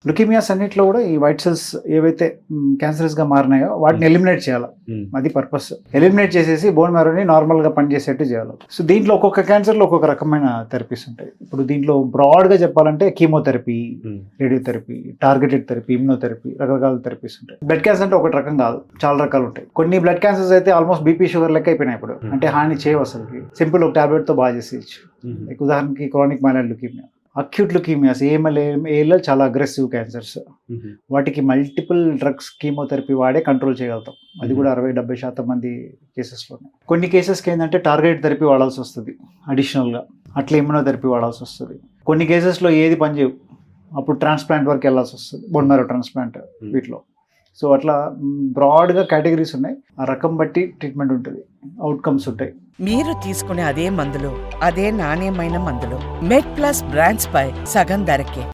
Leukaemias అన్నిట్లో కూడా ఈ వైట్ సెల్స్ ఏవైతే క్యాన్సరస్ గా మారినాయో వాటిని ఎలిమినేట్ చేయాలి. అది పర్పస్. ఎలిమినేట్ చేసేసి బోన్ మ్యారోని నార్మల్ గా పనిచేసేట్టు చేయాలి. సో దీంట్లో ఒక్కొక్క క్యాన్సర్ లో ఒక్కొక్క రకమైన థెరపీస్ ఉంటాయి. ఇప్పుడు దీంట్లో బ్రాడ్ గా చెప్పాలంటే chemotherapy, radiotherapy, targeted therapy, immunotherapy, రకరకాల థెరపీస్ ఉంటాయి. బ్లడ్ క్యాన్సర్ అంటే ఒకటి రకం కాదు, చాలా రకాలు ఉంటాయి. కొన్ని బ్లడ్ క్యాన్సర్స్ అయితే ఆల్మోస్ట్ బీపీ షుగర్ లెక్క అయిపోయినాయి ఇప్పుడు. అంటే హాని చేయవు అసలుకి. సింపుల్ ఒక టాబ్లెట్ తో బాగా చేసేయచ్చు. ఉదాహరణకి chronic myeloid leukaemia, acute leukaemias, ALL చాలా అగ్రెసివ్ క్యాన్సర్స్. వాటికి మల్టిపుల్ డ్రగ్స్ కీమోథెరపీ వాడే కంట్రోల్ చేయగలుగుతాం. అది కూడా 60-70% మంది కేసెస్లోనే. కొన్ని కేసెస్కి ఏంటంటే టార్గెటెడ్ థెరపీ వాడాల్సి వస్తుంది అడిషనల్గా, అట్లా ఇమ్యూనోథెరపీ వాడాల్సి వస్తుంది. కొన్ని కేసెస్లో ఏది పనిచేయవు, అప్పుడు ట్రాన్స్ప్లాంట్ వరకు వెళ్ళాల్సి వస్తుంది, బోన్ మ్యారో ట్రాన్స్ప్లాంట్ వీటిలో. సో అట్లా బ్రాడ్గా కేటగిరీస్ ఉన్నాయి. ఆ రకం బట్టి ట్రీట్మెంట్ ఉంటుంది, అవుట్కమ్స్ ఉంటాయి. మీరు తీసుకునే అదే మందులు, అదే నాణ్యమైన మందులు మెడ్ ప్లస్ బ్రాండ్స్ పై సగం ధరకే.